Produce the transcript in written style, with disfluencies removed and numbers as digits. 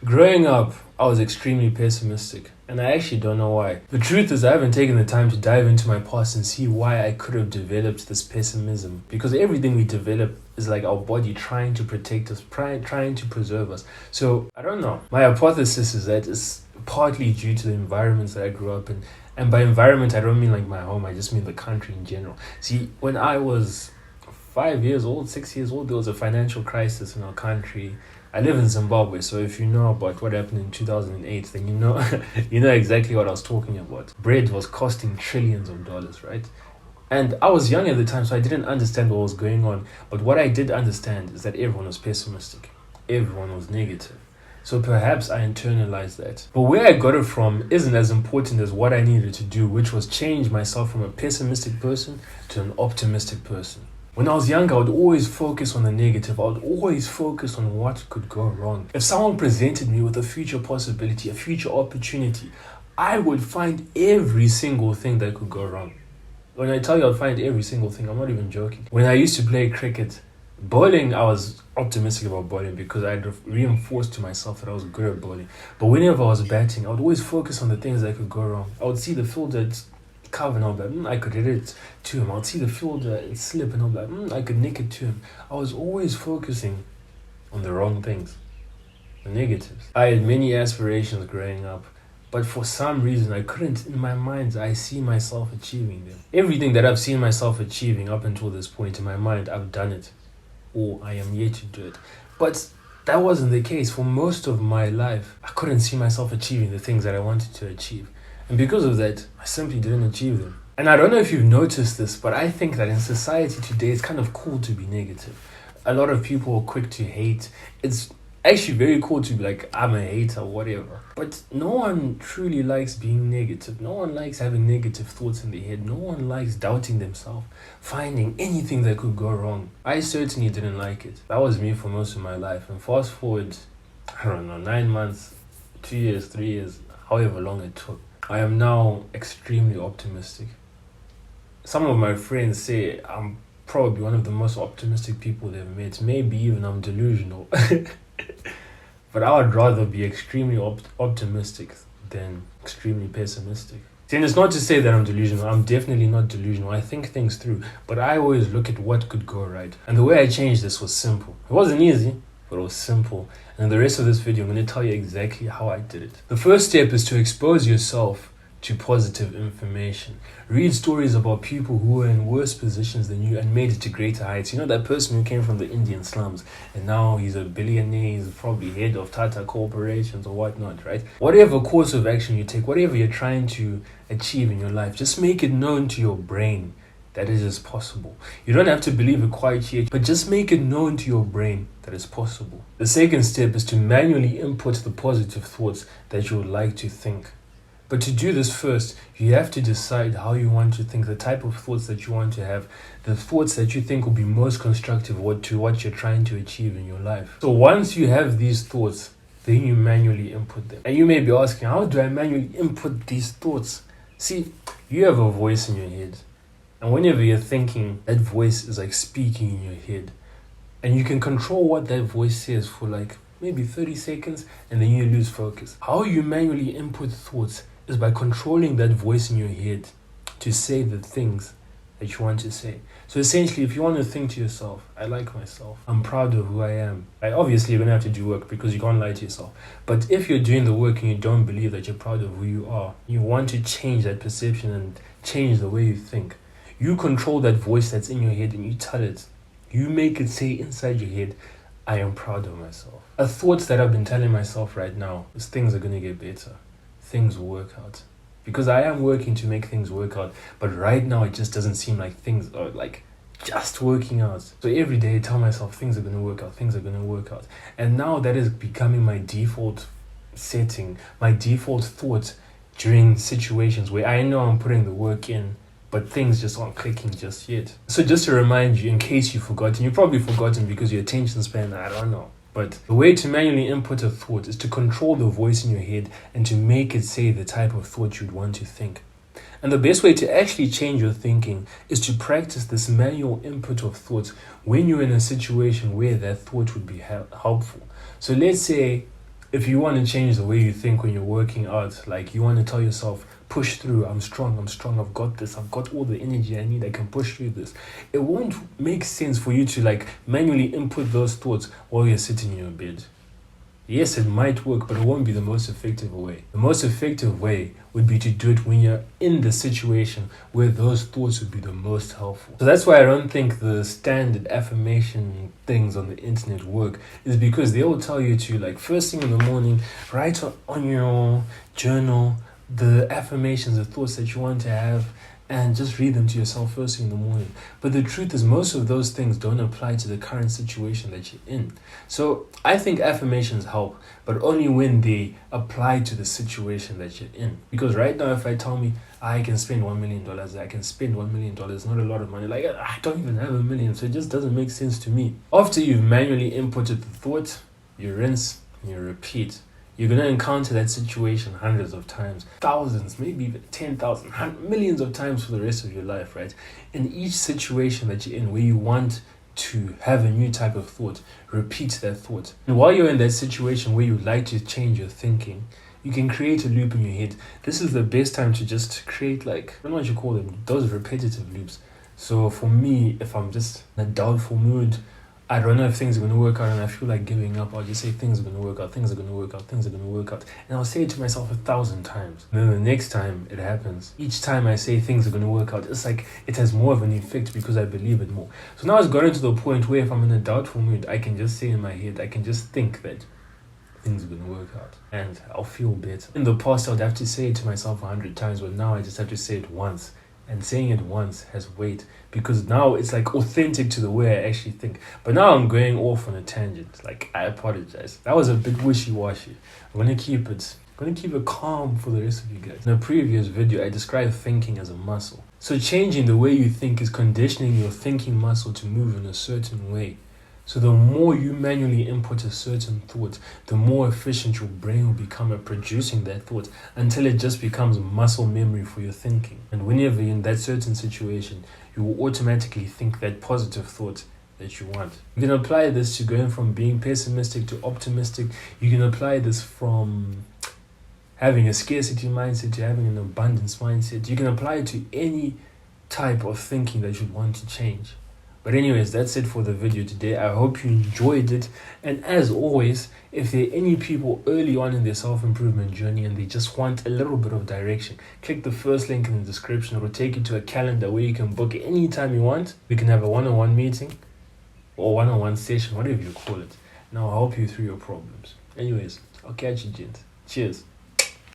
Growing up, I was extremely pessimistic, and I actually don't know why. The truth is, I haven't taken the time to dive into my past and see why I could have developed this pessimism. Because everything we develop is like our body trying to protect us, trying to preserve us. So, I don't know. My hypothesis is that it's partly due to the environments that I grew up in. And by environment, I don't mean like my home, I just mean the country in general. See, when I was 5 years old, 6 years old, there was a financial crisis in our country. I live in Zimbabwe, so if you know about what happened in 2008, then you know you know exactly what I was talking about. Bread was costing trillions of dollars, right? And I was young at the time, so I didn't understand what was going on. But what I did understand is that everyone was pessimistic. Everyone was negative. So perhaps I internalized that. But where I got it from isn't as important as what I needed to do, which was change myself from a pessimistic person to an optimistic person. When I was younger, I would always focus on the negative. I would always focus on what could go wrong. If someone presented me with a future possibility, a future opportunity, I would find every single thing that could go wrong. When I tell you I'd find every single thing, I'm not even joking. When I used to play cricket, bowling, I was optimistic about bowling because I'd reinforced to myself that I was good at bowling. But whenever I was batting, I would always focus on the things that could go wrong. I would see the fielder cover and I'll be like, I could hit it to him. I'll see the fielder slip and I'll be like, I could nick it to him. I was always focusing on the wrong things, the negatives. I had many aspirations growing up, but for some reason I couldn't, in my mind, I see myself achieving them. Everything that I've seen myself achieving up until this point in my mind, I've done it, or I am yet to do it. But that wasn't the case. For most of my life, I couldn't see myself achieving the things that I wanted to achieve. And because of that, I simply didn't achieve them. And I don't know if you've noticed this, but I think that in society today, it's kind of cool to be negative. A lot of people are quick to hate. It's actually very cool to be like, I'm a hater, whatever. But no one truly likes being negative. No one likes having negative thoughts in their head. No one likes doubting themselves, finding anything that could go wrong. I certainly didn't like it. That was me for most of my life. And fast forward, 9 months, 2 years, 3 years, however long it took, I am now extremely optimistic. Some of my friends say I'm probably one of the most optimistic people they've met. Maybe even I'm delusional. But I would rather be extremely optimistic than extremely pessimistic. And it's not to say that I'm delusional. I'm definitely not delusional. I think things through. But I always look at what could go right. And the way I changed this was simple. It wasn't easy, but it was simple. And in the rest of this video, I'm going to tell you exactly how I did it. The first step is to expose yourself to positive information. Read stories about people who were in worse positions than you and made it to greater heights. You know that person who came from the Indian slums and now he's a billionaire, he's probably head of Tata Corporations or whatnot, right? Whatever course of action you take, whatever you're trying to achieve in your life, just make it known to your brain that it is possible. You don't have to believe it quite yet, but just make it known to your brain that it's possible. The second step is to manually input the positive thoughts that you would like to think. But to do this first, you have to decide how you want to think, the type of thoughts that you want to have, the thoughts that you think will be most constructive to what you're trying to achieve in your life. So once you have these thoughts, then you manually input them. And you may be asking, how do I manually input these thoughts? See, you have a voice in your head. And whenever you're thinking, that voice is like speaking in your head. And you can control what that voice says for like maybe 30 seconds and then you lose focus. How you manually input thoughts is by controlling that voice in your head to say the things that you want to say. So essentially, if you want to think to yourself, I like myself, I'm proud of who I am. Obviously, you're going to have to do work because you can't lie to yourself. But if you're doing the work and you don't believe that you're proud of who you are, you want to change that perception and change the way you think, you control that voice that's in your head and you tell it. You make it say inside your head, I am proud of myself. A thought that I've been telling myself right now is things are going to get better. Things will work out. Because I am working to make things work out. But right now, it just doesn't seem like things are like just working out. So every day I tell myself things are going to work out. Things are going to work out. And now that is becoming my default setting, my default thought during situations where I know I'm putting the work in, but things just aren't clicking just yet. So just to remind you, in case you've forgotten, you've probably forgotten because your attention span, I don't know. But the way to manually input a thought is to control the voice in your head and to make it say the type of thought you'd want to think. And the best way to actually change your thinking is to practice this manual input of thoughts when you're in a situation where that thought would be helpful. So let's say if you want to change the way you think when you're working out, like you want to tell yourself, push through, I'm strong, I've got this, I've got all the energy I need, I can push through this. It won't make sense for you to like manually input those thoughts while you're sitting in your bed. Yes, it might work, but it won't be the most effective way. The most effective way would be to do it when you're in the situation where those thoughts would be the most helpful. So that's why I don't think the standard affirmation things on the internet work, is because they will tell you to, like, first thing in the morning, write on your journal the affirmations, the thoughts that you want to have, and just read them to yourself first thing in the morning. But the truth is, most of those things don't apply to the current situation that you're in. So I think affirmations help, but only when they apply to the situation that you're in. Because right now, if I tell me I can spend $1 million, I can spend $1 million, not a lot of money. Like, I don't even have $1 million, so it just doesn't make sense to me. After you've manually inputted the thought, you rinse and you repeat. You're going to encounter that situation hundreds of times, thousands, maybe even 10,000, millions of times for the rest of your life, right? In each situation that you're in where you want to have a new type of thought, repeat that thought. And while you're in that situation where you'd like to change your thinking, you can create a loop in your head. This is the best time to just create, like, I don't know what you call them, those repetitive loops. So for me, if I'm just in a doubtful mood, I don't know if things are going to work out and I feel like giving up, I'll just say things are going to work out, things are going to work out, things are going to work out. And I'll say it to myself 1,000 times. And then the next time it happens, each time I say things are going to work out, it's like it has more of an effect because I believe it more. So now it's gotten to the point where if I'm in a doubtful mood, I can just say in my head, I can just think that things are going to work out and I'll feel better. In the past, I would have to say it to myself 100 times, but now I just have to say it once. And saying it once has weight because now it's like authentic to the way I actually think. But now I'm going off on a tangent. Like, I apologize. That was a bit wishy-washy. I'm gonna keep it calm for the rest of you guys. In a previous video, I described thinking as a muscle. So changing the way you think is conditioning your thinking muscle to move in a certain way. So the more you manually input a certain thought, the more efficient your brain will become at producing that thought until it just becomes muscle memory for your thinking. And whenever you're in that certain situation, you will automatically think that positive thought that you want. You can apply this to going from being pessimistic to optimistic. You can apply this from having a scarcity mindset to having an abundance mindset. You can apply it to any type of thinking that you want to change. But anyways, that's it for the video today. I hope you enjoyed it. And as always, if there are any people early on in their self-improvement journey and they just want a little bit of direction, click the first link in the description. It will take you to a calendar where you can book anytime you want. We can have a one-on-one meeting or one-on-one session, whatever you call it. And I'll help you through your problems. Anyways, I'll catch you, gents. Cheers.